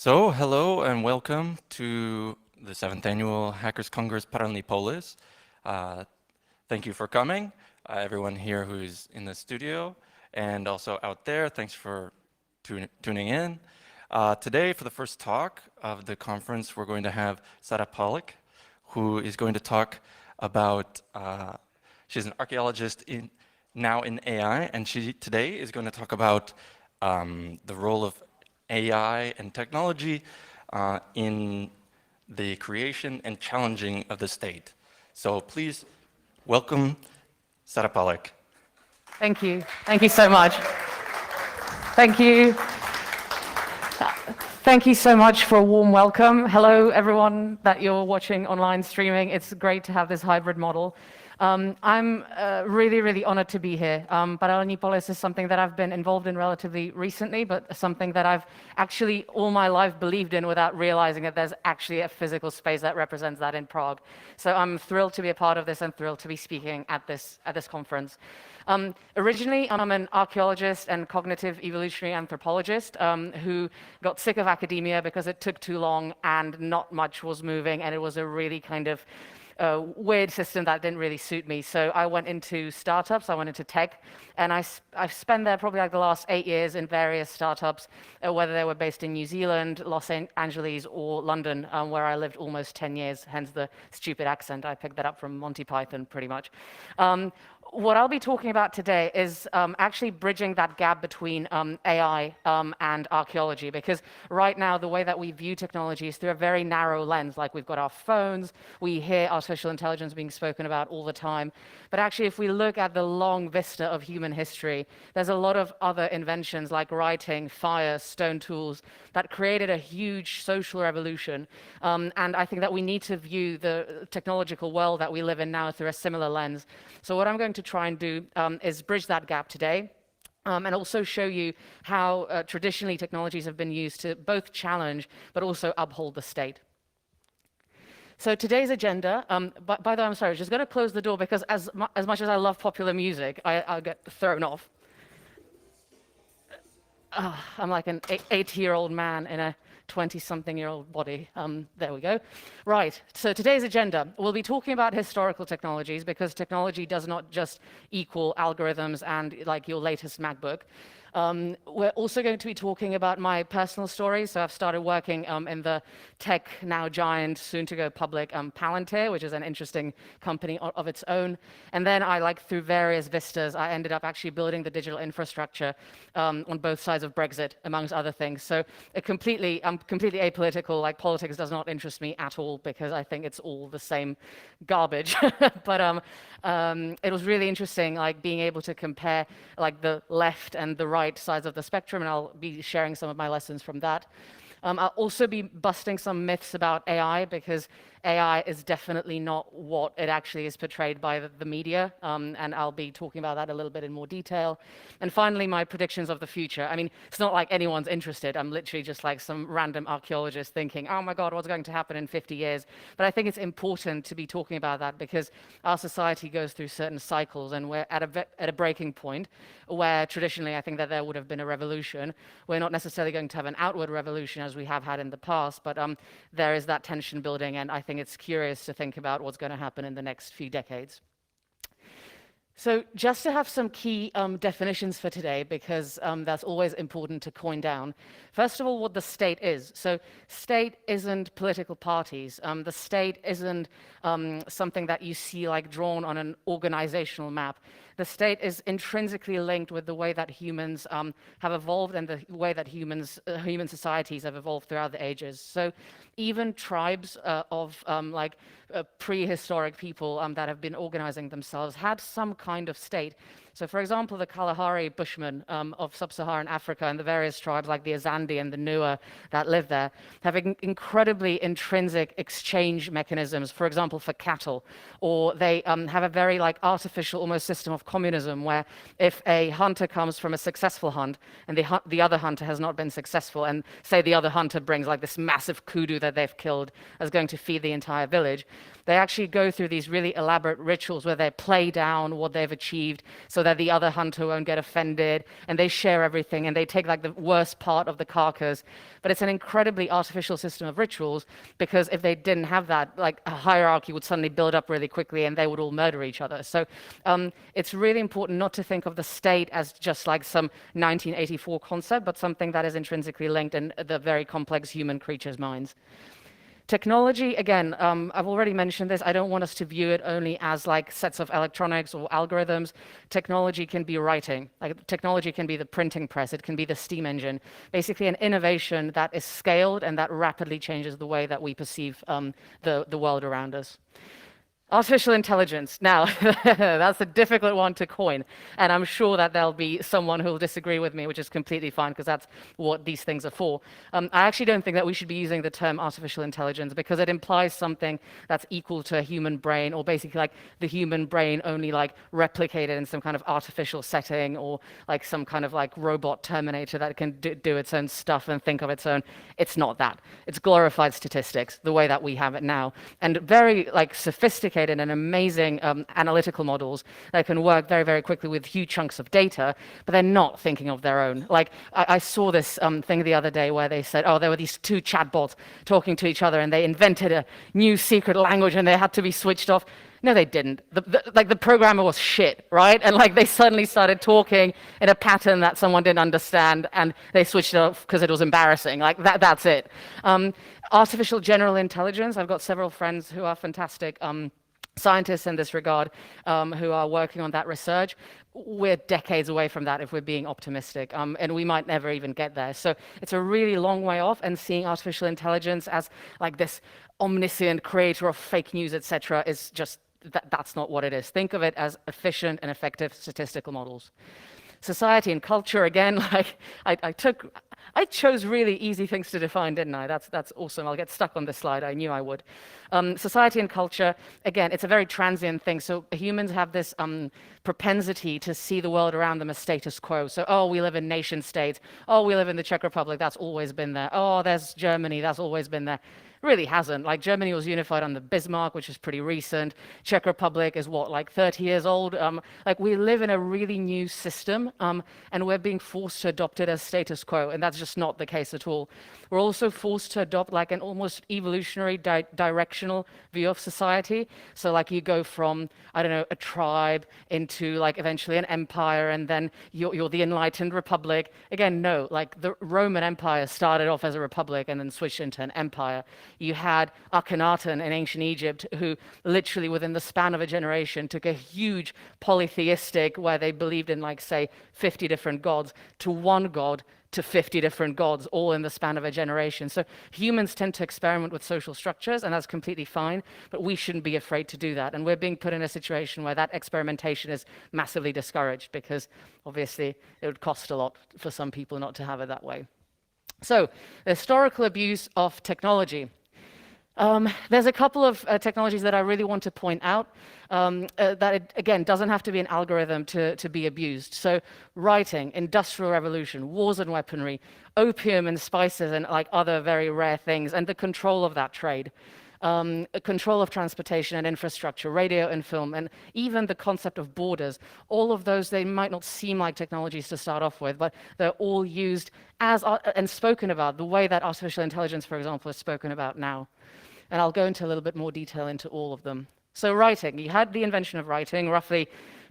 So, hello and welcome to the 7th Annual Hackers Congress Paralnipolis. Thank you for coming, everyone here who's in the studio and also out there. Thanks for tuning in. Today, for the first talk of the conference, we're going to have SARA POLAK, who is going to talk about, she's an archaeologist now in AI, and she today is going to talk about the role of AI and technology in the creation and challenging of the state. So please welcome SARA POLAK. Thank you. Thank you so much. Thank you. Thank you so much for a warm welcome. Hello, everyone that you're watching online streaming. It's great to have this hybrid model. I'm really honored to be here. Paralnipolis is something that I've been involved in relatively recently, but something that I've actually all my life believed in without realizing that there's actually a physical space that represents that in Prague. So I'm thrilled to be a part of this and thrilled to be speaking at this conference. Originally, I'm an archaeologist and cognitive evolutionary anthropologist who got sick of academia because it took too long and not much was moving, and it was a really kind of weird system that didn't really suit me. So I went into startups, I went into tech, and I've spent there probably like the last 8 years in various startups, whether they were based in New Zealand, Los Angeles, or London, where I lived almost 10 years, hence the stupid accent. I picked that up from Monty Python, pretty much. What I'll be talking about today is actually bridging that gap between AI and archaeology, because right now the way that we view technology is through a very narrow lens. Like, we've got our phones, we hear artificial intelligence being spoken about all the time, but actually if we look at the long vista of human history, there's a lot of other inventions like writing, fire, stone tools that created a huge social revolution, and I think that we need to view the technological world that we live in now through a similar lens. So what I'm going to try and do is bridge that gap today, and also show you how traditionally technologies have been used to both challenge but also uphold the state. So today's agenda, by the way, I'm sorry, just going to close the door because as much as I love popular music, I'll get thrown off. I'm like an 80-year-old man in a 20-something-year-old body. There we go. Right, so today's agenda, we'll be talking about historical technologies, because technology does not just equal algorithms and like your latest MacBook. We're also going to be talking about my personal story. So I've started working in the tech now giant, soon to go public, Palantir, which is an interesting company of its own. And then through various vistas, I ended up actually building the digital infrastructure on both sides of Brexit, amongst other things. So I'm completely apolitical. Like, politics does not interest me at all, because I think it's all the same garbage. But it was really interesting, like, being able to compare like the left and the right sides of the spectrum, and I'll be sharing some of my lessons from that. I'll also be busting some myths about AI, because AI is definitely not what it actually is portrayed by the media, and I'll be talking about that a little bit in more detail. And finally, my predictions of the future. I mean, it's not like anyone's interested. I'm literally just like some random archaeologist thinking, oh my God, what's going to happen in 50 years? But I think it's important to be talking about that, because our society goes through certain cycles, and we're at a breaking point where traditionally I think that there would have been a revolution. We're not necessarily going to have an outward revolution as we have had in the past, but there is that tension building, and I think it's curious to think about what's going to happen in the next few decades. So just to have some key definitions for today, because that's always important to coin down. First of all, what the state is. So state isn't political parties. The state isn't something that you see like drawn on an organizational map. The state is intrinsically linked with the way that humans have evolved, and the way that human societies have evolved throughout the ages. So even tribes of prehistoric people that have been organizing themselves had some kind of state. So for example, the Kalahari Bushmen of sub-Saharan Africa and the various tribes like the Azandi and the Nua that live there have incredibly intrinsic exchange mechanisms, for example, for cattle. Or they have a very artificial almost system of communism, where if a hunter comes from a successful hunt and the other hunter has not been successful, and say the other hunter brings like this massive kudu that they've killed as going to feed the entire village, they actually go through these really elaborate rituals where they play down what they've achieved so that the other hunter won't get offended, and they share everything, and they take like the worst part of the carcass. But it's an incredibly artificial system of rituals, because if they didn't have that, like a hierarchy would suddenly build up really quickly and they would all murder each other. So it's really important not to think of the state as just like some 1984 concept, but something that is intrinsically linked in the very complex human creatures' minds. Technology, again, I've already mentioned this. I don't want us to view it only as like sets of electronics or algorithms. Technology can be writing. Like, technology can be the printing press. It can be the steam engine. Basically, an innovation that is scaled and that rapidly changes the way that we perceive the world around us. Artificial intelligence. Now, that's a difficult one to coin, and I'm sure that there'll be someone who'll disagree with me, which is completely fine, because that's what these things are for. I actually don't think that we should be using the term artificial intelligence, because it implies something that's equal to a human brain, or basically like the human brain only like replicated in some kind of artificial setting, or like some kind of like robot Terminator that can do its own stuff and think of its own. It's not that. It's glorified statistics, the way that we have it now, and very like sophisticated and amazing analytical models that can work very, very quickly with huge chunks of data, but they're not thinking of their own. Like, I saw this thing the other day where they said, oh, there were these two chatbots talking to each other, and they invented a new secret language, and they had to be switched off. No, they didn't. The programmer was shit, right? And like, they suddenly started talking in a pattern that someone didn't understand, and they switched it off because it was embarrassing. Like, that's it. Artificial general intelligence. I've got several friends who are fantastic scientists in this regard, who are working on that research. We're decades away from that if we're being optimistic, and we might never even get there. So it's a really long way off, and seeing artificial intelligence as like this omniscient creator of fake news, etc., is just, that's not what it is. Think of it as efficient and effective statistical models. Society and culture, again, like I chose really easy things to define, didn't I? That's awesome. I'll get stuck on this slide. I knew I would. Society and culture, again, it's a very transient thing. So humans have this propensity to see the world around them as status quo. So, oh, we live in nation states. Oh, we live in the Czech Republic. That's always been there. Oh, there's Germany. That's always been there. Really hasn't. Like, Germany was unified under Bismarck, which is pretty recent. Czech Republic is what, like 30 years old? Like, we live in a really new system, and we're being forced to adopt it as status quo, and that's just not the case at all. We're also forced to adopt like an almost evolutionary directional view of society. So like, you go from, I don't know, a tribe into like eventually an empire, and then you're the enlightened republic. Again, no, like the Roman Empire started off as a republic and then switched into an empire. You had Akhenaten in ancient Egypt, who literally within the span of a generation took a huge polytheistic, where they believed in like, say, 50 different gods, to one god, to 50 different gods, all in the span of a generation. So humans tend to experiment with social structures, and that's completely fine, but we shouldn't be afraid to do that. And we're being put in a situation where that experimentation is massively discouraged, because obviously it would cost a lot for some people not to have it that way. So, the historical abuse of technology. There's a couple of technologies that I really want to point out, that it, again, doesn't have to be an algorithm to be abused. So writing, industrial revolution, wars and weaponry, opium and spices and like other very rare things, and the control of that trade. Control of transportation and infrastructure, radio and film, and even the concept of borders. All of those, they might not seem like technologies to start off with, but they're all used as and spoken about the way that artificial intelligence, for example, is spoken about now. And I'll go into a little bit more detail into all of them. So writing, you had the invention of writing roughly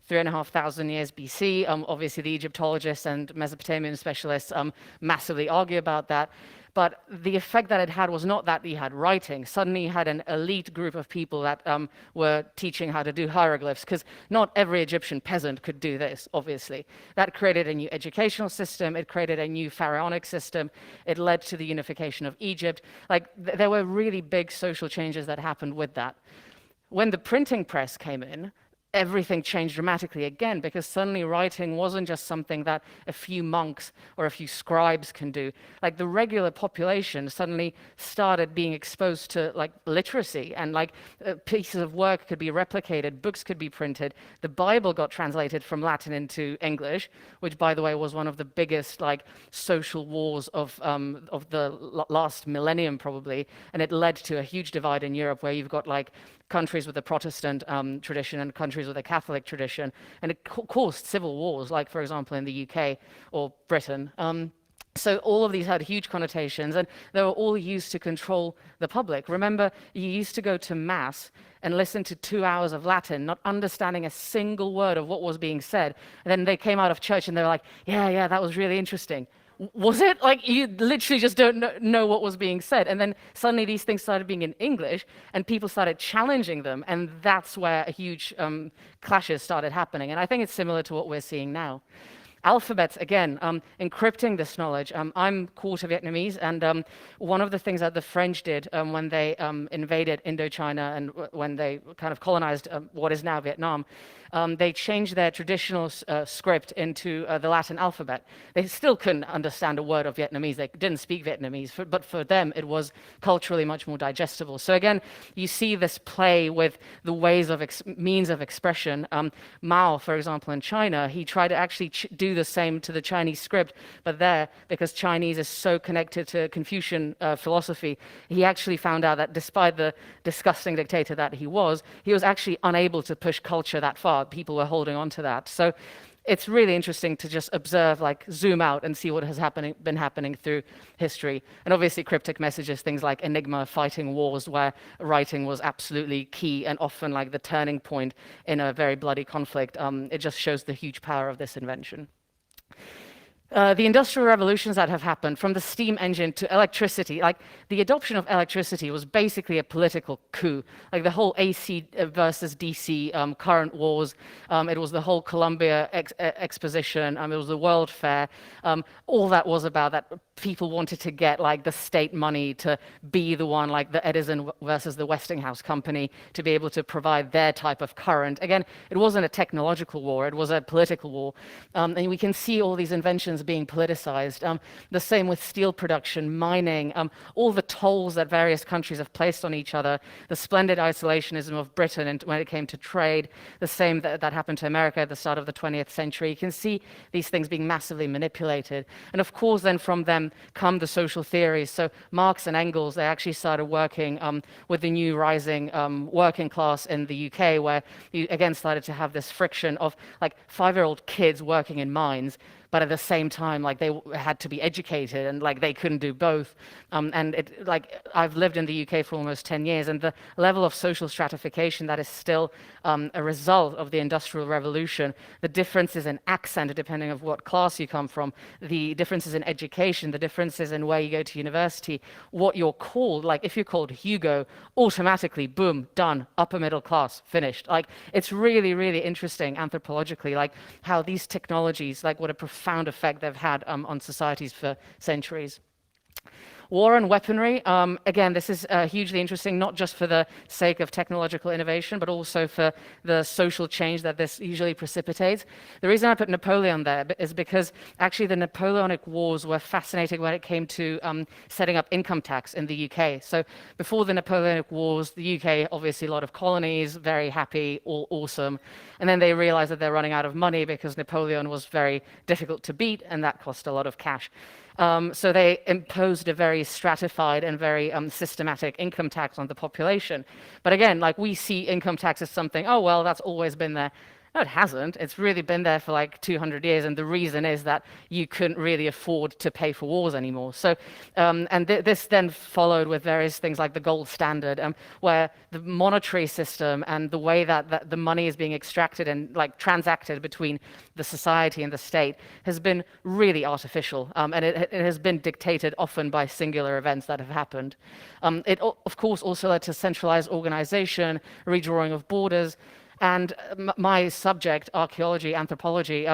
3,500 years BC. Obviously, the Egyptologists and Mesopotamian specialists massively argue about that. But the effect that it had was not that you had writing. Suddenly you had an elite group of people that were teaching how to do hieroglyphs, because not every Egyptian peasant could do this, obviously. That created a new educational system. It created a new pharaonic system. It led to the unification of Egypt. Like, there were really big social changes that happened with that. When the printing press came in, everything changed dramatically again, because suddenly writing wasn't just something that a few monks or a few scribes can do. Like, the regular population suddenly started being exposed to like literacy, and like pieces of work could be replicated, books could be printed. The Bible got translated from Latin into English, which, by the way, was one of the biggest like social wars of the last millennium probably, and it led to a huge divide in Europe, where you've got like countries with a Protestant tradition and countries with a Catholic tradition, and it caused civil wars, like, for example, in the UK or Britain. So all of these had huge connotations, and they were all used to control the public. Remember, you used to go to mass and listen to 2 hours of Latin, not understanding a single word of what was being said. And then they came out of church and they were like, yeah, that was really interesting. Was it? Like, you literally just don't know what was being said. And then suddenly these things started being in English, and people started challenging them, and that's where a huge clashes started happening. And I think it's similar to what we're seeing now. Alphabets, again, encrypting this knowledge. I'm quarter Vietnamese, and one of the things that the French did when they invaded Indochina and when they kind of colonized what is now Vietnam, they changed their traditional script into the Latin alphabet. They still couldn't understand a word of Vietnamese. They didn't speak Vietnamese, but for them, it was culturally much more digestible. So again, you see this play with the ways of means of expression. Mao, for example, in China, he tried to actually do the same to the Chinese script, but there, because Chinese is so connected to Confucian philosophy, he actually found out that despite the disgusting dictator that he was actually unable to push culture that far. People were holding on to that. So it's really interesting to just observe, like zoom out and see what has been happening through history. And obviously cryptic messages, things like Enigma, fighting wars, where writing was absolutely key and often like the turning point in a very bloody conflict. It just shows the huge power of this invention. The industrial revolutions that have happened, from the steam engine to electricity, like the adoption of electricity was basically a political coup. Like the whole AC versus DC current wars, it was the whole Columbia exposition, it was the World Fair. All that was about that people wanted to get like the state money to be the one, like the Edison versus the Westinghouse company, to be able to provide their type of current. Again, it wasn't a technological war, it was a political war. And we can see all these inventions being politicized. The same with steel production, mining, all the tolls that various countries have placed on each other, the splendid isolationism of Britain when it came to trade, the same that happened to America at the start of the 20th century. You can see these things being massively manipulated. And of course, then from them come the social theories. So Marx and Engels, they actually started working with the new rising working class in the UK, where you again started to have this friction of like 5-year-old kids working in mines, but at the same time, like they had to be educated, and like they couldn't do both. And it, like I've lived in the UK for almost 10 years, and the level of social stratification that is still a result of the Industrial Revolution, the differences in accent depending on what class you come from, the differences in education, the differences in where you go to university, what you're called. Like if you're called Hugo, automatically, boom, done, upper middle class, finished. Like it's really, really interesting anthropologically, like how these technologies, like what a profound effect they've had on societies for centuries. War and weaponry, again, this is hugely interesting, not just for the sake of technological innovation, but also for the social change that this usually precipitates. The reason I put Napoleon there is because actually the Napoleonic Wars were fascinating when it came to setting up income tax in the UK. So before the Napoleonic Wars, the UK, obviously a lot of colonies, very happy, all awesome. And then they realized that they're running out of money because Napoleon was very difficult to beat, and that cost a lot of cash. So they imposed a very stratified and very systematic income tax on the population. But again, like we see income tax as something, oh, well, that's always been there. No, it hasn't. It's really been there for like 200 years, and the reason is that you couldn't really afford to pay for wars anymore. So, this then followed with various things like the gold standard, where the monetary system and the way that the money is being extracted and like transacted between the society and the state has been really artificial, and it has been dictated often by singular events that have happened. It, of course, also led to centralized organization, redrawing of borders. And my subject, archaeology, anthropology,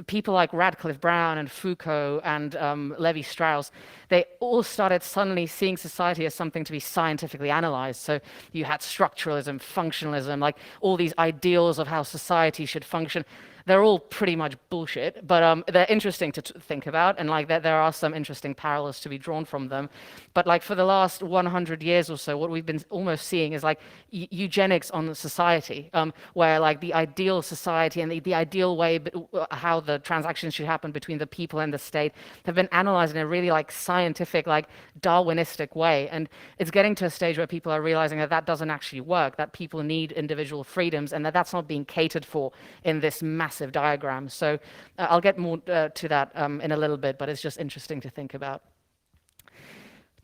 people like Radcliffe Brown and Foucault and Levi-Strauss, they all started suddenly seeing society as something to be scientifically analyzed. So you had structuralism, functionalism, like all these ideals of how society should function. they're all pretty much bullshit, but they're interesting to think about, and like there are some interesting parallels to be drawn from them. But like for the last 100 years or so, what we've been almost seeing is like eugenics on society, where like the ideal society and the ideal way how the transactions should happen between the people and the state have been analyzed in a really like scientific, like Darwinistic way. And it's getting to a stage where people are realizing that that doesn't actually work, that people need individual freedoms, and that that's not being catered for in this massive diagram. So I'll get more to that in a little bit, but it's just interesting to think about.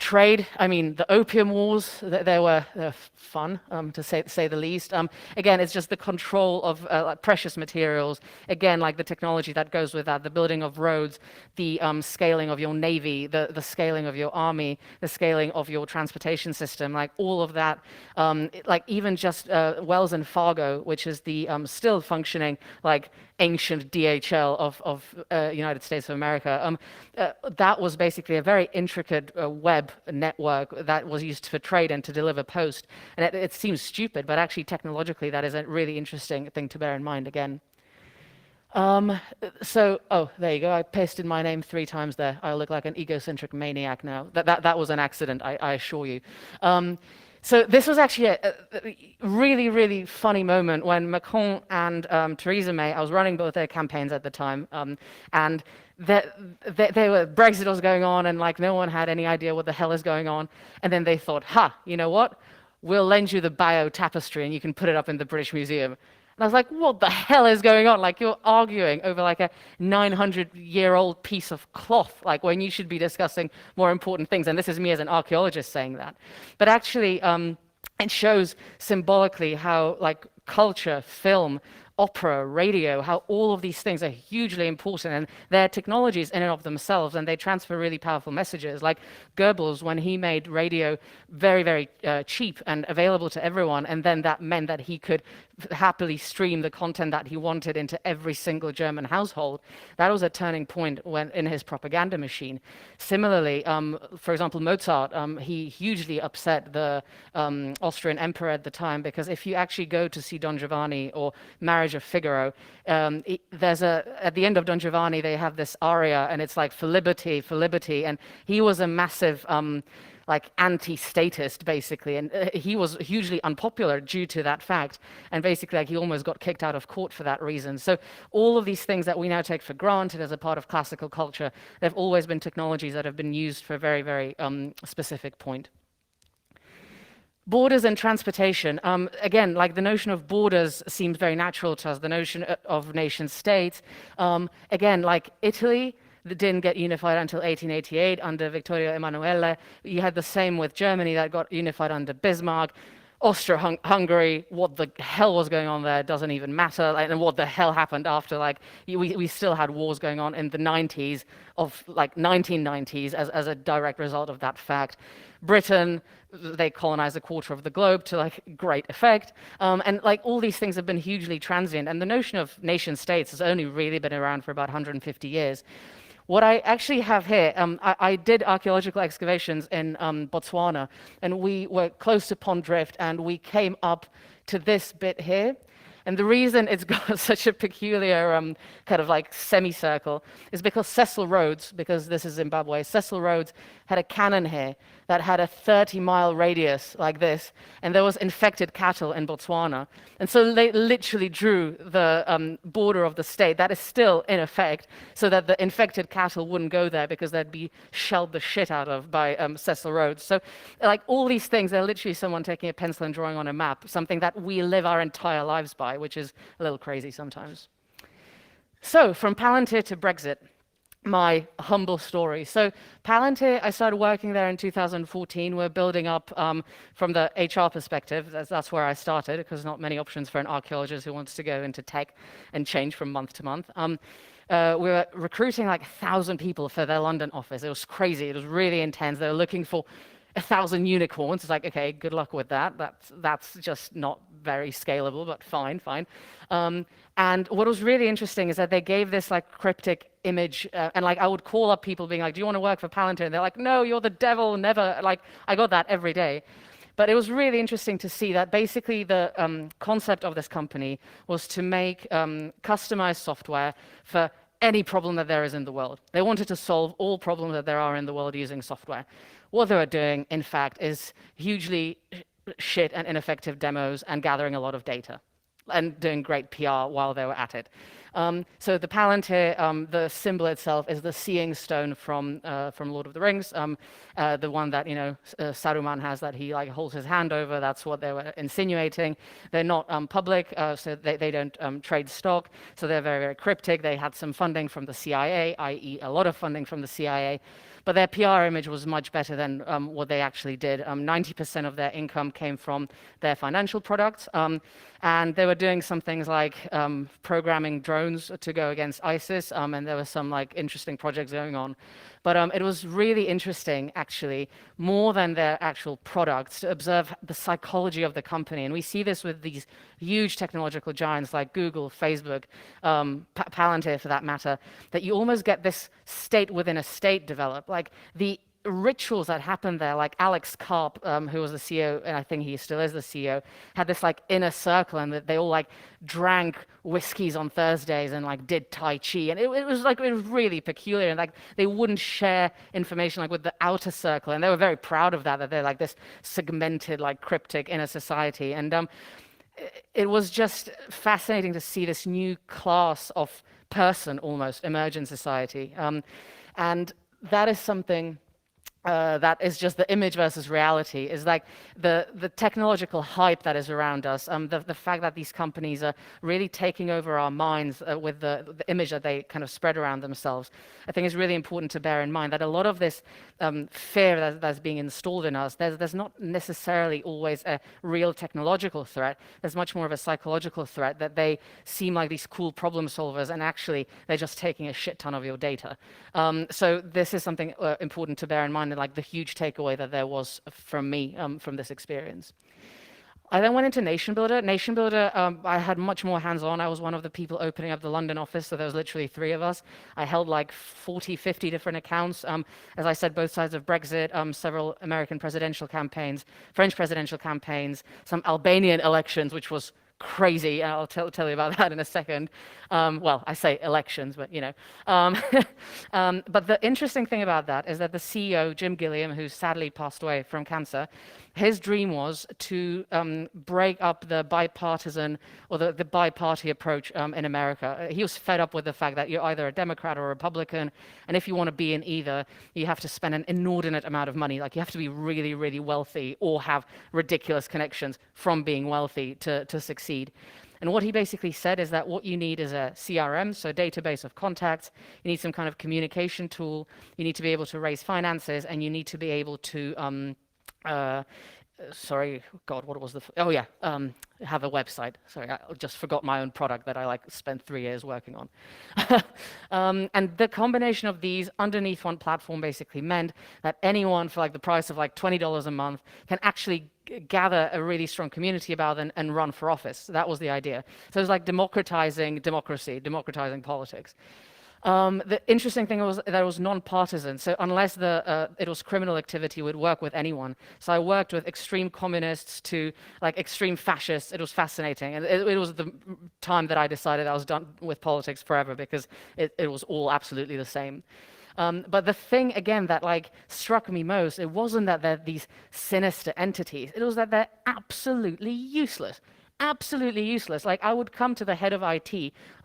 Trade, I mean, the opium wars, they were fun, to say the least. Again, it's just the control of precious materials. Again, like the technology that goes with that, the building of roads, the scaling of your navy, the scaling of your army, the scaling of your transportation system, like all of that. Like even just Wells and Fargo, which is the still functioning like ancient DHL of United States of America. That was basically a very intricate web network that was used for trade and to deliver post. And it seems stupid, but actually technologically that is a really interesting thing to bear in mind again. So, oh, there you go. I pasted my name 3 times there. I look like an egocentric maniac now. That was an accident, I assure you. So this was actually a really, really funny moment when Macron and Theresa May, I was running both their campaigns at the time, and they were, Brexit was going on, and like no one had any idea what the hell is going on. And then they thought, you know what? We'll lend you the Bayeux tapestry and you can put it up in the British Museum. And I was like, what the hell is going on? Like, you're arguing over like a 900-year-old piece of cloth, like when you should be discussing more important things. And this is me as an archaeologist saying that. But actually, it shows symbolically how like culture, film, opera, radio, how all of these things are hugely important, and they're technologies in and of themselves, and they transfer really powerful messages. Like Goebbels, when he made radio very, very cheap and available to everyone, and then that meant that he could happily stream the content that he wanted into every single German household. That was a turning point when in his propaganda machine. Similarly, for example, Mozart, he hugely upset the Austrian emperor at the time, because if you actually go to see Don Giovanni or Marriage of Figaro, there's at the end of Don Giovanni, they have this aria, and it's like for liberty, and he was a massive like anti-statist, basically, and he was hugely unpopular due to that fact, and basically like he almost got kicked out of court for that reason. So all of these things that we now take for granted as a part of classical culture, they've always been technologies that have been used for a very, very specific point. Borders and transportation. Again, like the notion of borders seems very natural to us, the notion of nation states. Again, like Italy, that didn't get unified until 1888 under Vittorio Emanuele. You had the same with Germany that got unified under Bismarck. Austria-Hungary, what the hell was going on there doesn't even matter, like, and what the hell happened after, like, we still had wars going on in the 90s of, like, 1990s as a direct result of that fact. Britain, they colonized a quarter of the globe to, like, great effect. And, like, all these things have been hugely transient, and the notion of nation states has only really been around for about 150 years. What I actually have here, I did archaeological excavations in Botswana, and we were close to Pond Drift, and we came up to this bit here. And the reason it's got such a peculiar kind of like semicircle is because Cecil Rhodes, because this is Zimbabwe, Cecil Rhodes had a cannon here that had a 30-mile radius like this, and there was infected cattle in Botswana. And so they literally drew the border of the state that is still in effect so that the infected cattle wouldn't go there because they'd be shelled the shit out of by Cecil Rhodes. So like all these things, they're literally someone taking a pencil and drawing on a map, something that we live our entire lives by, which is a little crazy sometimes. So from Palantir to Brexit, my humble story. So Palantir, I started working there in 2014. We're building up from the HR perspective. That's where I started, because not many options for an archaeologist who wants to go into tech and change from month to month. We were recruiting like 1,000 people for their London office. It was crazy. It was really intense. They were looking for 1,000 unicorns. It's like, okay, good luck with that. That's just not very scalable, but fine. And what was really interesting is that they gave this like cryptic image, and like I would call up people being like, do you want to work for Palantir? And they're like, no, you're the devil, never. Like I got that every day. But it was really interesting to see that basically the concept of this company was to make customized software for any problem that there is in the world. They wanted to solve all problems that there are in the world using software. What they were doing, in fact, is hugely shit and ineffective demos and gathering a lot of data and doing great PR while they were at it. So the Palantir, the symbol itself is the seeing stone from Lord of the Rings, the one that Saruman has that he like holds his hand over. That's what they were insinuating. They're not public, so they don't trade stock. So they're very, very cryptic. They had some funding from the CIA, i.e., a lot of funding from the CIA. But their PR image was much better than what they actually did. 90% of their income came from their financial products. And they were doing some things like programming drones to go against ISIS. And there were some like interesting projects going on. But it was really interesting, actually, more than their actual products, to observe the psychology of the company. And we see this with these huge technological giants like Google, Facebook, Palantir for that matter, that you almost get this state within a state develop. Like the rituals that happened there, like Alex Karp, who was the CEO, and I think he still is the CEO, had this like inner circle, and that they all like drank whiskeys on Thursdays and like did Tai Chi, and it was really peculiar, and like they wouldn't share information like with the outer circle, and they were very proud of that they're like this segmented, like cryptic inner society, and it was just fascinating to see this new class of person almost emerge in society, and that is something. That is just the image versus reality, is like the technological hype that is around us, the fact that these companies are really taking over our minds with the image that they kind of spread around themselves. I think it's really important to bear in mind that a lot of this fear that's being installed in us, there's not necessarily always a real technological threat. There's much more of a psychological threat, that they seem like these cool problem solvers, and actually they're just taking a shit ton of your data. So this is something important to bear in mind, and like the huge takeaway that there was from me from this experience. I then went into Nation Builder. Nation Builder, I had much more hands-on. I was one of the people opening up the London office, so there was literally 3 of us. I held like 40, 50 different accounts. As I said, both sides of Brexit, several American presidential campaigns, French presidential campaigns, some Albanian elections, which was crazy. I'll tell you about that in a second. Well, I say elections, but but the interesting thing about that is that the CEO, Jim Gilliam, who sadly passed away from cancer, his dream was to break up the bipartisan or the bi-party approach in America. He was fed up with the fact that you're either a Democrat or a Republican, and if you want to be in either, you have to spend an inordinate amount of money. Like you have to be really, really wealthy or have ridiculous connections from being wealthy to succeed. And what he basically said is that what you need is a CRM, so a database of contacts. You need some kind of communication tool. You need to be able to raise finances, and you need to be able to sorry, God, what was the? Have a website. Sorry, I just forgot my own product that I like spent 3 years working on. And the combination of these underneath one platform basically meant that anyone for like the price of like $20 a month can actually gather a really strong community about them and run for office. So that was the idea. So it was like democratizing democracy, democratizing politics. The interesting thing was that it was non-partisan, so unless it was criminal activity, it would work with anyone. So I worked with extreme communists to like extreme fascists. It was fascinating, and it was the time that I decided I was done with politics forever, because it was all absolutely the same. But the thing, again, that like struck me most, it wasn't that they're these sinister entities. It was that they're absolutely useless. Absolutely useless. Like I would come to the head of IT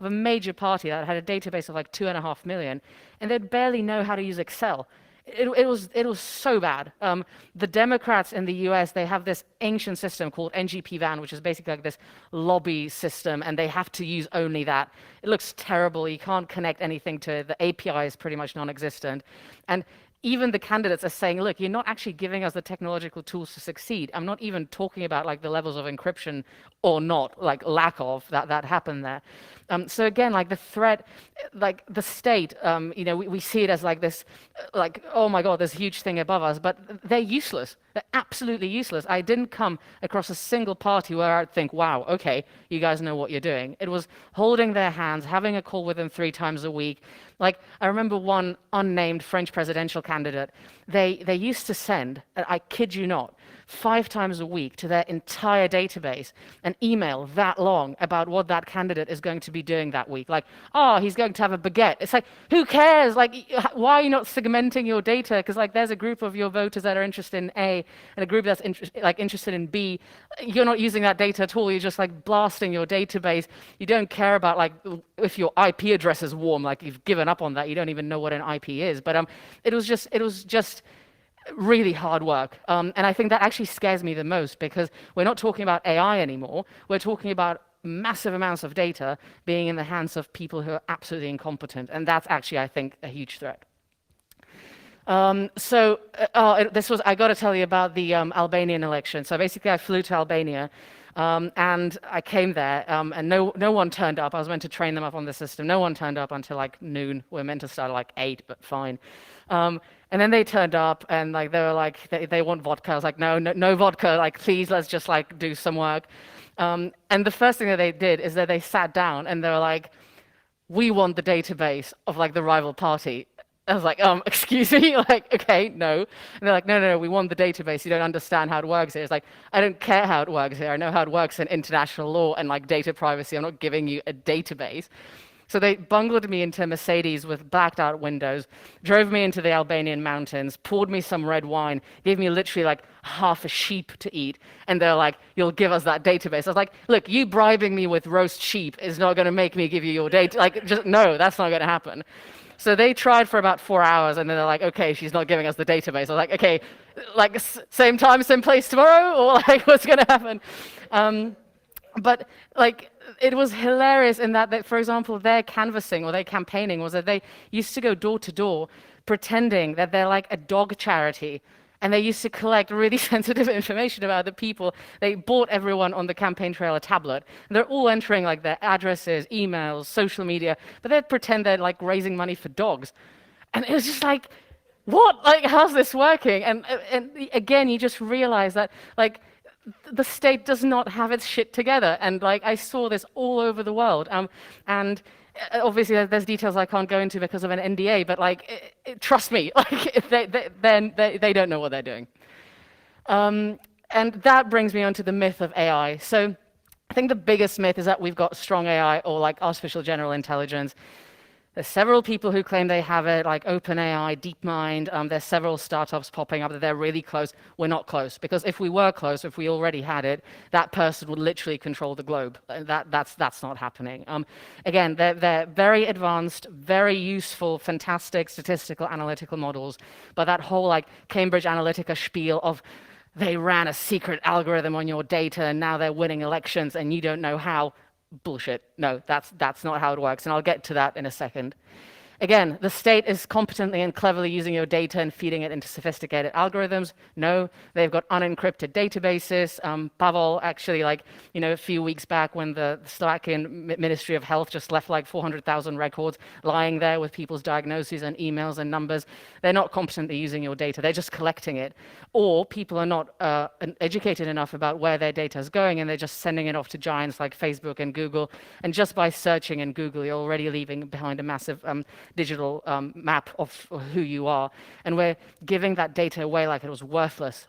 of a major party that had a database of like 2.5 million, and they'd barely know how to use Excel. It was so bad. The Democrats in the US, they have this ancient system called NGP-VAN, which is basically like this lobby system, and they have to use only that. It looks terrible. You can't connect anything to it. The API is pretty much non-existent. And even the candidates are saying, look, you're not actually giving us the technological tools to succeed. I'm not even talking about like the levels of encryption or not, like lack of that happened there. So again, like the threat, like the state, we see it as like this, like, oh my God, this huge thing above us, but they're useless. They're absolutely useless. I didn't come across a single party where I'd think, wow, okay, you guys know what you're doing. It was holding their hands, having a call with them 3 times a week. Like, I remember one unnamed French presidential candidate, they used to send, I kid you not, 5 times a week to their entire database an email that long about what that candidate is going to be doing that week. Like, oh, he's going to have a baguette. It's like, who cares? Like, why are you not segmenting your data? Because like, there's a group of your voters that are interested in A and a group that's interested in B. You're not using that data at all. You're just like blasting your database. You don't care about like if your IP address is warm. Like, you've given up on that. You don't even know what an IP is. But it was just really hard work. And I think that actually scares me the most, because we're not talking about AI anymore. We're talking about massive amounts of data being in the hands of people who are absolutely incompetent. And that's actually, I think, a huge threat. I got to tell you about the Albanian election. So basically, I flew to Albania, and I came there, and no one turned up. I was meant to train them up on the system. No one turned up until like noon. We're meant to start at like 8, but fine. And then they turned up, and like they were like, they want vodka. I was like, no vodka. Like, please, let's just like do some work. And the first thing that they did is that they sat down and they were like, we want the database of like the rival party. I was like, excuse me? Like, okay, no. And they're like, no, we want the database. You don't understand how it works here. It's like, I don't care how it works here. I know how it works in international law and like data privacy. I'm not giving you a database. So they bungled me into a Mercedes with blacked out windows, drove me into the Albanian mountains, poured me some red wine, gave me literally like half a sheep to eat. And they're like, you'll give us that database. I was like, look, you bribing me with roast sheep is not going to make me give you your data. Like, just no, that's not going to happen. So they tried for about 4 hours, and then they're like, okay, she's not giving us the database. I was like, okay, like same time, same place tomorrow? Or like, what's going to happen? But like, it was hilarious in that, for example, their canvassing or their campaigning was that they used to go door to door pretending that they're like a dog charity. And they used to collect really sensitive information about the people. They bought everyone on the campaign trail a tablet. And they're all entering like their addresses, emails, social media, but they'd pretend they're like raising money for dogs. And it was just like, what? Like, how's this working? And again, you just realize that like the state does not have its shit together. And like, I saw this all over the world. And obviously, there's details I can't go into because of an NDA, but like, trust me, like they don't know what they're doing. And that brings me on to the myth of AI. So I think the biggest myth is that we've got strong AI or like artificial general intelligence. There's several people who claim they have it, like OpenAI, DeepMind. There's several startups popping up that they're really close. We're not close, because if we were close, if we already had it, that person would literally control the globe. That's not happening. Again, they're very advanced, very useful, fantastic statistical analytical models, but that whole like Cambridge Analytica spiel of they ran a secret algorithm on your data and now they're winning elections and you don't know how. Bullshit. No, that's not how it works, and I'll get to that in a second. Again, the state is competently and cleverly using your data and feeding it into sophisticated algorithms. No, they've got unencrypted databases. Pavel actually, like, a few weeks back when the Slovakian Ministry of Health just left like 400,000 records lying there with people's diagnoses and emails and numbers. They're not competently using your data. They're just collecting it. Or people are not educated enough about where their data is going, and they're just sending it off to giants like Facebook and Google. And just by searching in Google, you're already leaving behind a massive digital map of who you are, and we're giving that data away like it was worthless.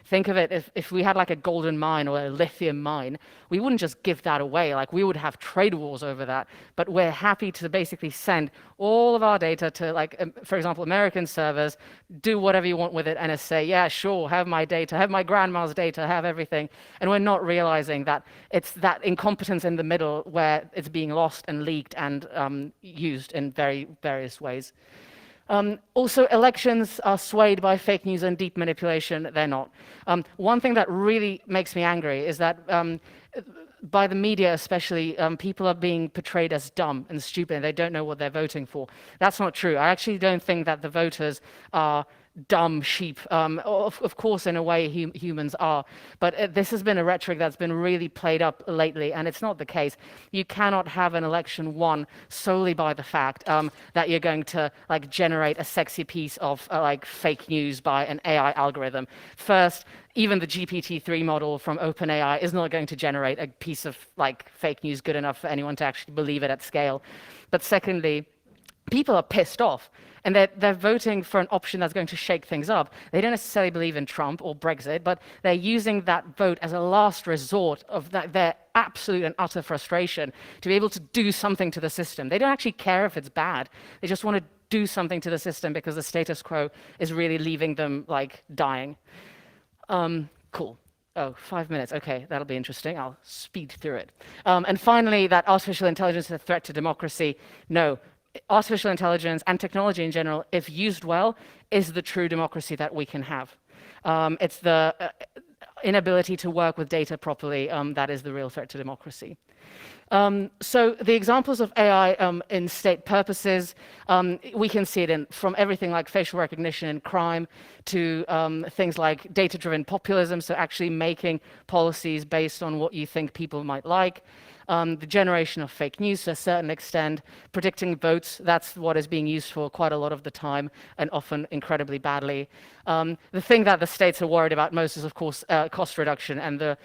Think of it, if we had like a golden mine or a lithium mine, we wouldn't just give that away. Like, we would have trade wars over that, but we're happy to basically send all of our data to, like, for example, American servers, do whatever you want with it, and say, yeah, sure, have my data, have my grandma's data, have everything. And we're not realizing that it's that incompetence in the middle where it's being lost and leaked and used in very various ways. Also, elections are swayed by fake news and deep manipulation. They're not. One thing that really makes me angry is that by the media especially, people are being portrayed as dumb and stupid. They don't know what they're voting for. That's not true. I actually don't think that the voters are dumb sheep. Of course, in a way, humans are. But this has been a rhetoric that's been really played up lately, and it's not the case. You cannot have an election won solely by the fact that you're going to like generate a sexy piece of like fake news by an AI algorithm. First, even the GPT-3 model from OpenAI is not going to generate a piece of like fake news good enough for anyone to actually believe it at scale. But secondly, people are pissed off, and they're voting for an option that's going to shake things up. They don't necessarily believe in Trump or Brexit, but they're using that vote as a last resort of their absolute and utter frustration to be able to do something to the system. They don't actually care if it's bad. They just want to do something to the system because the status quo is really leaving them like dying. Cool. Oh, 5 minutes. Okay, that'll be interesting. I'll speed through it. And finally, that artificial intelligence is a threat to democracy. No, artificial intelligence and technology in general, if used well, is the true democracy that we can have. It's the inability to work with data properly that is the real threat to democracy. So the examples of AI in state purposes, we can see it from everything like facial recognition in crime to things like data-driven populism, so actually making policies based on what you think people might like. The generation of fake news to a certain extent, predicting votes, that's what is being used for quite a lot of the time, and often incredibly badly. The thing that the states are worried about most is, of course, cost reduction and the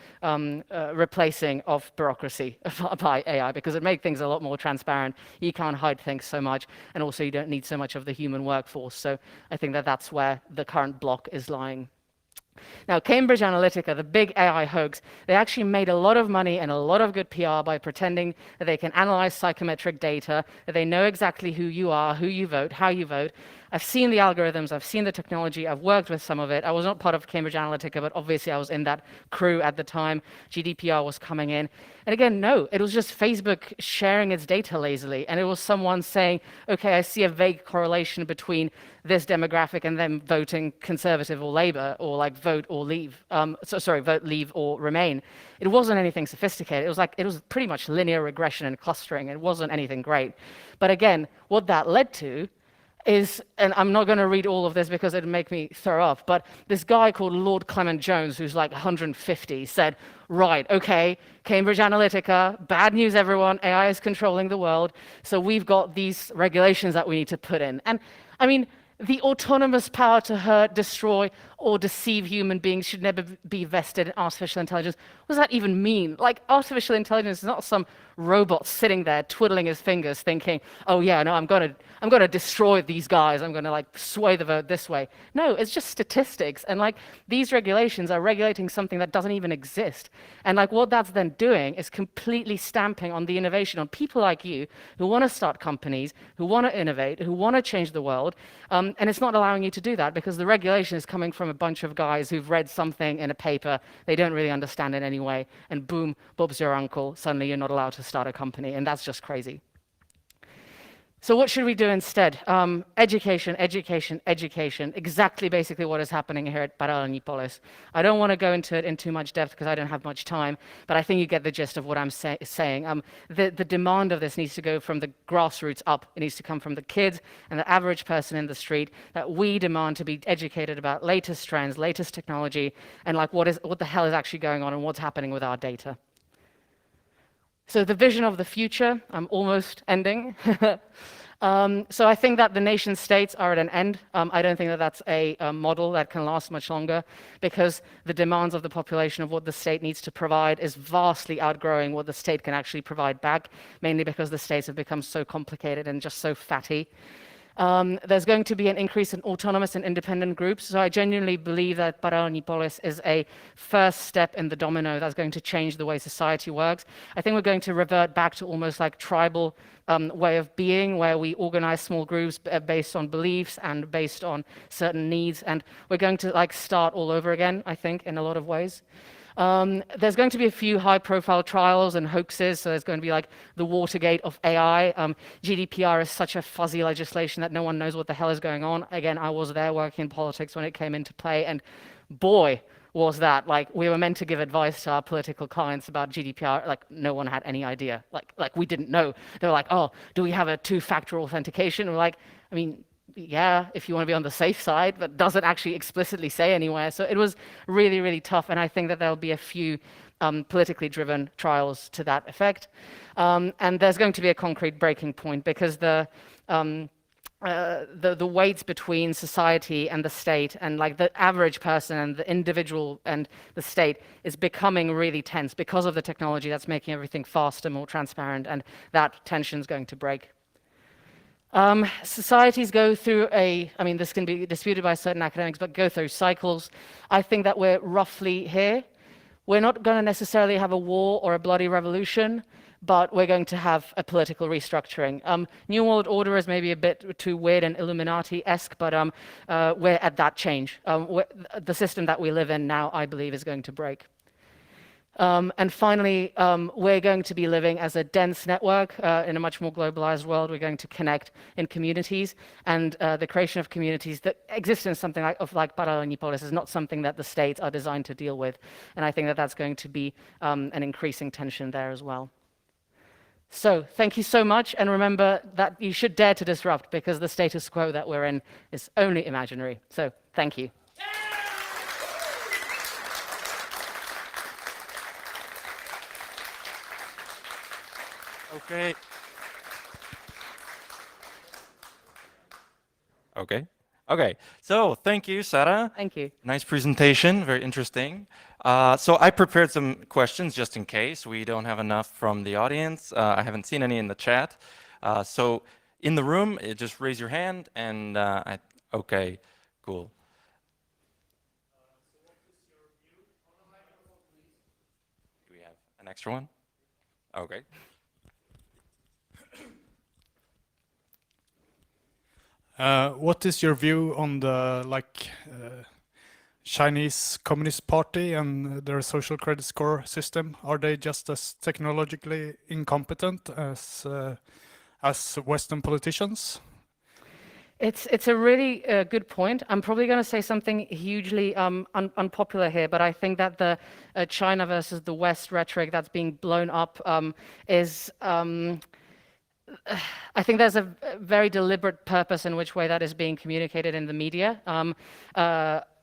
replacing of bureaucracy by AI, because it makes things a lot more transparent. You can't hide things so much, and also you don't need so much of the human workforce. So I think that that's where the current block is lying. Now, Cambridge Analytica, the big AI hoax, they actually made a lot of money and a lot of good PR by pretending that they can analyze psychometric data, that they know exactly who you are, who you vote, how you vote. I've seen the algorithms, I've seen the technology, I've worked with some of it. I was not part of Cambridge Analytica, but obviously I was in that crew at the time. GDPR was coming in. And again, no, it was just Facebook sharing its data lazily. And it was someone saying, okay, I see a vague correlation between this demographic and them voting Conservative or Labour, or like vote or leave. Vote, leave, or remain. It wasn't anything sophisticated. It was pretty much linear regression and clustering. It wasn't anything great. But again, what that led to is, and I'm not going to read all of this because it'd make me throw up, but this guy called Lord Clement Jones, who's like 150, said, right, okay, Cambridge Analytica, bad news everyone, AI is controlling the world, so we've got these regulations that we need to put in. And I mean, the autonomous power to hurt, destroy, or deceive human beings should never be vested in artificial intelligence. What does that even mean? Like, artificial intelligence is not some robot sitting there twiddling his fingers thinking, oh yeah, no, I'm gonna destroy these guys, I'm gonna like sway the vote this way. No, it's just statistics. And like, these regulations are regulating something that doesn't even exist. And like, what that's then doing is completely stamping on the innovation on people like you who want to start companies, who want to innovate, who want to change the world. And it's not allowing you to do that because the regulation is coming from a bunch of guys who've read something in a paper, they don't really understand it anyway, and boom, Bob's your uncle, suddenly you're not allowed to start a company, and that's just crazy. So what should we do instead? Education, education, education. Exactly basically what is happening here at Paralelní. I don't want to go into it in too much depth because I don't have much time, but I think you get the gist of what I'm saying. The demand of this needs to go from the grassroots up. It needs to come from the kids and the average person in the street, that we demand to be educated about latest trends, latest technology, and like what the hell is actually going on and what's happening with our data. So the vision of the future, I'm almost ending. So I think that the nation states are at an end. I don't think that that's a model that can last much longer, because the demands of the population of what the state needs to provide is vastly outgrowing what the state can actually provide back, mainly because the states have become so complicated and just so fatty. There's going to be an increase in autonomous and independent groups. So I genuinely believe that Paralelní is a first step in the domino that's going to change the way society works. I think we're going to revert back to almost like tribal way of being, where we organize small groups based on beliefs and based on certain needs. And we're going to like start all over again, I think, in a lot of ways. There's going to be a few high-profile trials and hoaxes, so there's going to be like the Watergate of AI. GDPR is such a fuzzy legislation that no one knows what the hell is going on. Again, I was there working in politics when it came into play, and boy, was that, like, we were meant to give advice to our political clients about GDPR, like no one had any idea. Like we didn't know. They were like, oh, do we have a two-factor authentication? And we're like, I mean, yeah, if you want to be on the safe side, but doesn't actually explicitly say anywhere. So it was really, really tough. And I think that there'll be a few politically driven trials to that effect. And there's going to be a concrete breaking point, because the weights between society and the state, and like the average person and the individual and the state, is becoming really tense because of the technology that's making everything faster, more transparent, and that tension is going to break. Societies go through I mean, this can be disputed by certain academics, but go through cycles. I think that we're roughly here. We're not going to necessarily have a war or a bloody revolution, but we're going to have a political restructuring. New World Order is maybe a bit too weird and Illuminati-esque, but we're at that change. The system that we live in now, I believe, is going to break. And finally, we're going to be living as a dense network in a much more globalized world. We're going to connect in communities, and the creation of communities that exist in something like parallel polis is not something that the states are designed to deal with. And I think that that's going to be an increasing tension there as well. So thank you so much, and remember that you should dare to disrupt, because the status quo that we're in is only imaginary. So thank you. Okay. Okay. So thank you, Sara. Thank you. Nice presentation, very interesting. So I prepared some questions just in case we don't have enough from the audience. I haven't seen any in the chat. So in the room, just raise your hand and okay, cool. Do we have an extra one? Okay. What is your view on the Chinese Communist Party and their social credit score system? Are they just as technologically incompetent as Western politicians? It's a really good point. I'm probably going to say something hugely unpopular here, but I think that the China versus the West rhetoric that's being blown up is I think there's a very deliberate purpose in which way that is being communicated in the media.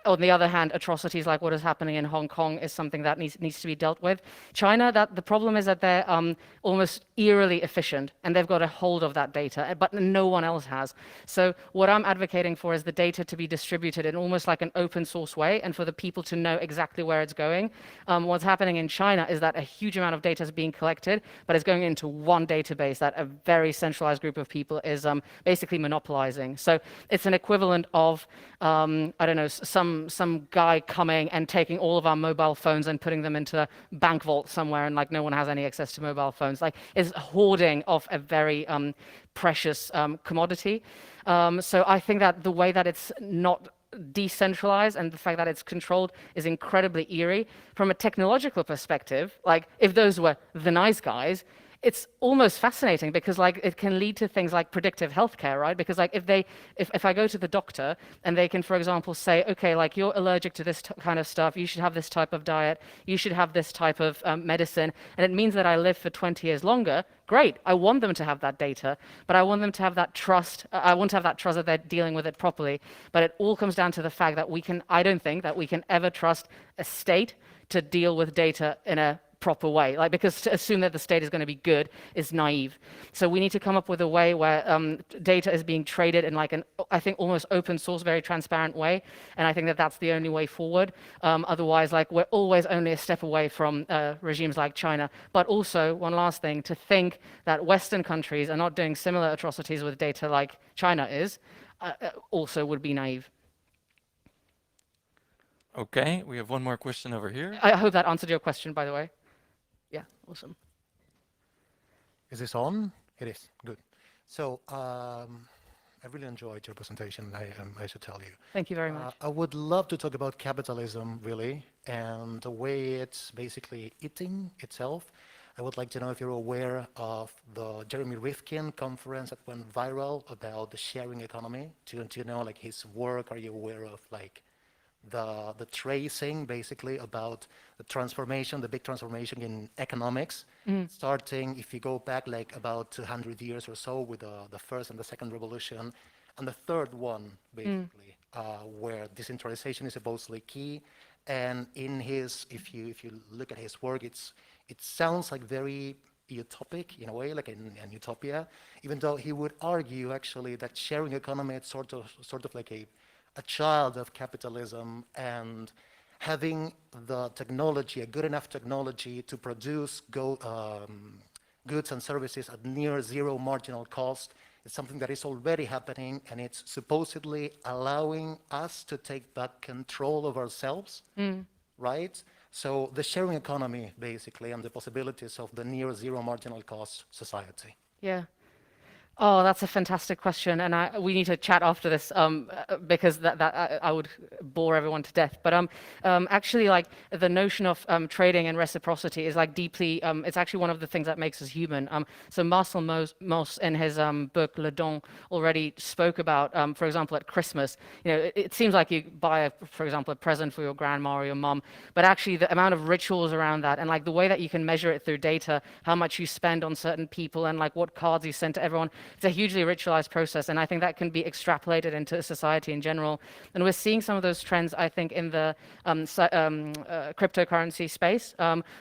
On the other hand, atrocities like what is happening in Hong Kong is something that needs to be dealt with. China, the problem is that they're almost eerily efficient, and they've got a hold of that data, but no one else has. So what I'm advocating for is the data to be distributed in almost like an open source way, and for the people to know exactly where it's going. What's happening in China is that a huge amount of data is being collected, but it's going into one database that a very centralized group of people is basically monopolizing. So it's an equivalent of, I don't know, some guy coming and taking all of our mobile phones and putting them into a bank vault somewhere, and like no one has any access to mobile phones. Like is hoarding of a very precious commodity. So I think that the way that it's not decentralized and the fact that it's controlled is incredibly eerie. From a technological perspective, like if those were the nice guys, it's almost fascinating because like it can lead to things like predictive healthcare, right? Because like if I go to the doctor and they can, for example, say, okay, like you're allergic to this kind of stuff, you should have this type of diet, you should have this type of medicine, and it means that I live for 20 years longer. Great, I want them to have that data, but I want them to have that trust. I want to have that trust that they're dealing with it properly. But it all comes down to the fact that I don't think that we can ever trust a state to deal with data in a proper way, like, because to assume that the state is going to be good is naive. So we need to come up with a way where data is being traded in like I think almost open source, very transparent way, and I think that that's the only way forward. Otherwise, like we're always only a step away from regimes like China. But also, one last thing, to think that Western countries are not doing similar atrocities with data like China is, also would be naive. Okay, we have one more question over here. I hope that answered your question, by the way. Yeah, awesome. Is this on? It is. Good. So I really enjoyed your presentation, I should tell you. Thank you very much. I would love to talk about capitalism, really, and the way it's basically eating itself. I would like to know if you're aware of the Jeremy Rifkin conference that went viral about the sharing economy. Do you know like his work? Are you aware of like the tracing basically about the transformation, the big transformation in economics, starting if you go back like about 200 years or so with the first and the second revolution, and the third one basically, where decentralization is supposedly key. And in his, if you look at his work, it sounds like very utopic in a way, like an utopia, even though he would argue actually that sharing economy is sort of like a child of capitalism, and having the technology, a good enough technology to produce goods and services at near zero marginal cost It's something that is already happening, and it's supposedly allowing us to take back control of ourselves, right? So the sharing economy, basically, and the possibilities of the near zero marginal cost society. Yeah. Oh, that's a fantastic question, and we need to chat after this because I would bore everyone to death. But actually, like the notion of trading and reciprocity is like deeply. It's actually one of the things that makes us human. So Marcel Mauss in his book Le Don already spoke about, for example, at Christmas. You know, it seems like you buy, for example, a present for your grandma or your mom, but actually the amount of rituals around that and like the way that you can measure it through data, how much you spend on certain people, and like what cards you send to everyone. It's a hugely ritualized process, and I think that can be extrapolated into society in general. And we're seeing some of those trends, I think, in the cryptocurrency space,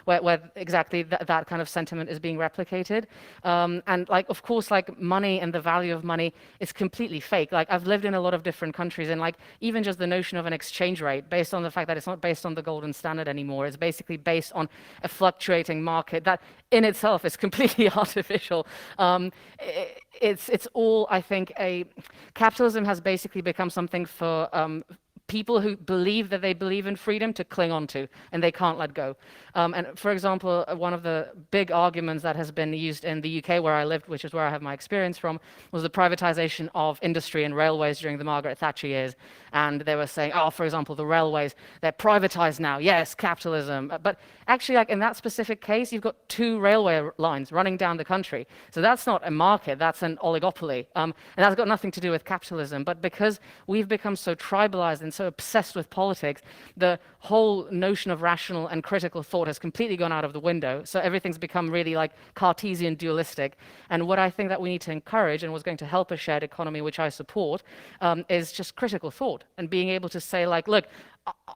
where exactly that kind of sentiment is being replicated. And like, of course, like money and the value of money is completely fake. Like I've lived in a lot of different countries, and like even just the notion of an exchange rate based on the fact that it's not based on the golden standard anymore, it's basically based on a fluctuating market that in itself is completely artificial. It's all, I think, capitalism has basically become something for people who believe that they believe in freedom to cling on to, and they can't let go. And for example, one of the big arguments that has been used in the UK where I lived, which is where I have my experience from, was the privatization of industry and railways during the Margaret Thatcher years. And they were saying, oh, for example, the railways, they're privatized now. Yes, capitalism. But actually, like in that specific case, you've got 2 railway lines running down the country. So that's not a market, that's an oligopoly. And that's got nothing to do with capitalism. But because we've become so tribalized and so obsessed with politics, the whole notion of rational and critical thought has completely gone out of the window. So everything's become really like Cartesian dualistic. And what I think that we need to encourage, and what's going to help a shared economy, which I support, is just critical thought and being able to say like, look,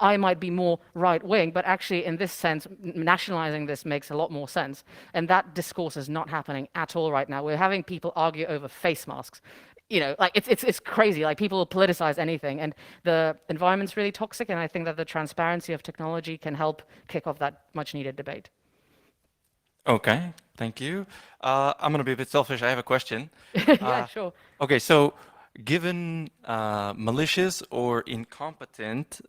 I might be more right-wing, but actually in this sense, nationalizing this makes a lot more sense. And that discourse is not happening at all right now. We're having people argue over face masks. You know, like it's crazy. Like people will politicize anything, and the environment's really toxic. And I think that the transparency of technology can help kick off that much-needed debate. Okay, thank you. I'm going to be a bit selfish. I have a question. Yeah, sure. Okay, so given malicious or incompetent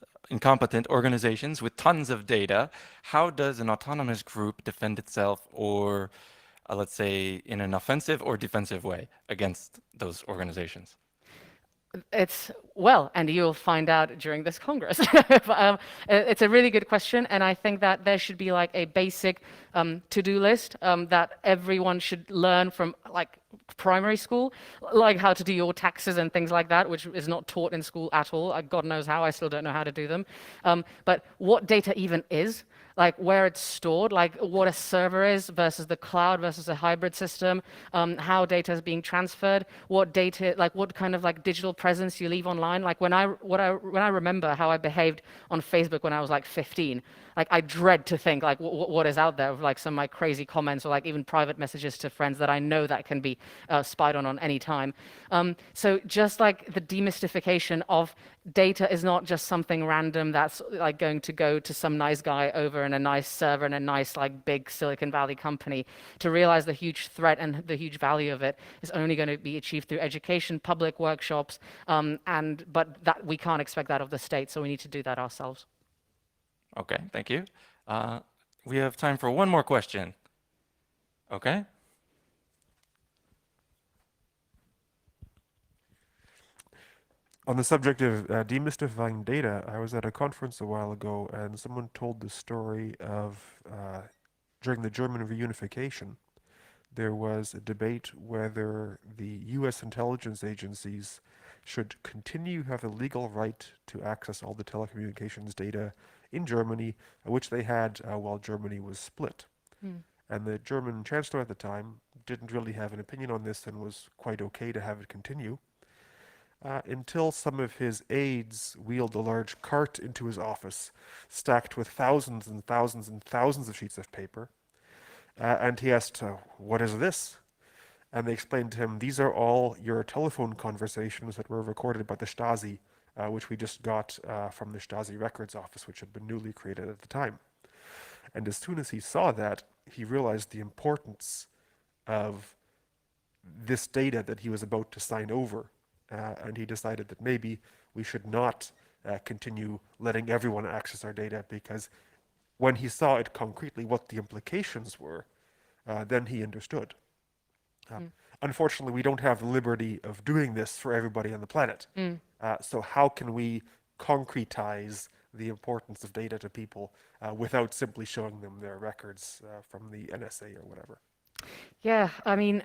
organizations with tons of data, how does an autonomous group defend itself, or let's say in an offensive or defensive way against those organizations? Well, and you'll find out during this Congress. It's a really good question, and I think that there should be like a basic to-do list that everyone should learn from like primary school, like how to do your taxes and things like that, which is not taught in school at all. God knows how, I still don't know how to do them. But what data even is, like where it's stored, like what a server is versus the cloud versus a hybrid system, how data is being transferred, what data, like what kind of like digital presence you leave online. Like when I remember how I behaved on Facebook when I was like 15, like I dread to think like what is out there of like some of my crazy comments or like even private messages to friends that I know that can be spied on any time. So just like the demystification of data is not just something random that's like going to go to some nice guy over in a nice server in a nice like big Silicon Valley company. To realize the huge threat and the huge value of it is only going to be achieved through education, public workshops, but that we can't expect that of the state, so we need to do that ourselves. Okay, thank you. We have time for one more question. Okay. On the subject of demystifying data, I was at a conference a while ago, and someone told the story of during the German reunification, there was a debate whether the US intelligence agencies should continue to have the legal right to access all the telecommunications data in Germany, which they had while Germany was split. And the German chancellor at the time didn't really have an opinion on this and was quite okay to have it continue. Until some of his aides wheeled a large cart into his office, stacked with thousands and thousands and thousands of sheets of paper. And he asked, what is this? And they explained to him, these are all your telephone conversations that were recorded by the Stasi, which we just got from the Stasi Records Office, which had been newly created at the time. And as soon as he saw that, he realized the importance of this data that he was about to sign over. And he decided that maybe we should not continue letting everyone access our data, because when he saw it concretely, what the implications were, then he understood. Unfortunately, we don't have the liberty of doing this for everybody on the planet. So how can we concretize the importance of data to people without simply showing them their records from the NSA or whatever? Yeah, I mean,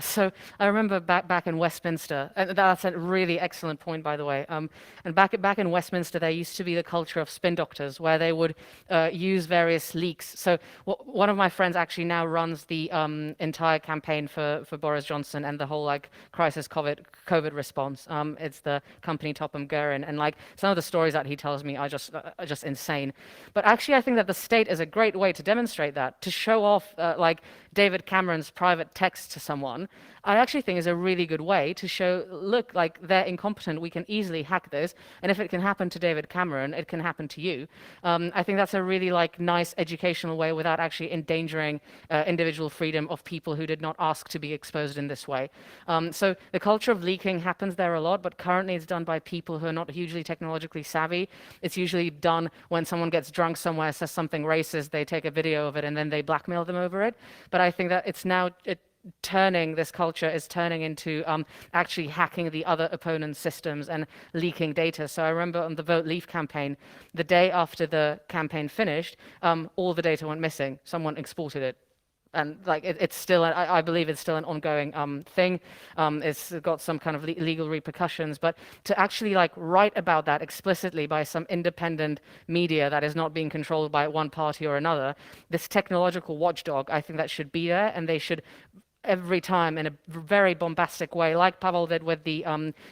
so I remember back in Westminster, and that's a really excellent point, by the way. And back in Westminster, there used to be the culture of spin doctors, where they would use various leaks. So one of my friends actually now runs the entire campaign for Boris Johnson and the whole like crisis COVID response. It's the company Topham Guerin, and like some of the stories that he tells me are just insane. But actually, I think that the state is a great way to demonstrate that, to show off like David Cameron's private text to someone. I actually think is a really good way to show, look, like they're incompetent, we can easily hack this, and if it can happen to David Cameron, it can happen to you. I think that's a really like nice educational way without actually endangering individual freedom of people who did not ask to be exposed in this way. So the culture of leaking happens there a lot, but currently it's done by people who are not hugely technologically savvy. It's usually done when someone gets drunk somewhere, says something racist, they take a video of it, and then they blackmail them over it. But I think that it's now, this culture is turning into actually hacking the other opponent's systems and leaking data. So I remember on the Vote Leave campaign, the day after the campaign finished, all the data went missing. Someone exported it. And like it's still, I believe it's still an ongoing thing. It's got some kind of legal repercussions. But to actually like write about that explicitly by some independent media that is not being controlled by one party or another, this technological watchdog, I think that should be there, and they should every time in a very bombastic way, like Pavel did with the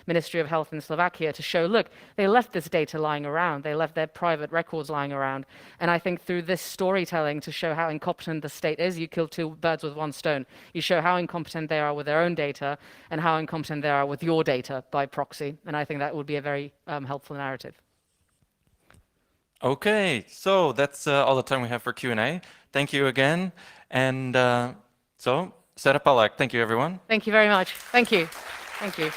Ministry of Health in Slovakia, to show, look, they left this data lying around, they left their private records lying around. And I think through this storytelling to show how incompetent the state is, you kill two birds with one stone. You show how incompetent they are with their own data and how incompetent they are with your data by proxy. And I think that would be a very helpful narrative. Okay, so that's all the time we have for Q&A. Thank you again. And so, SARA POLAK, thank you, everyone. Thank you very much. Thank you. Thank you.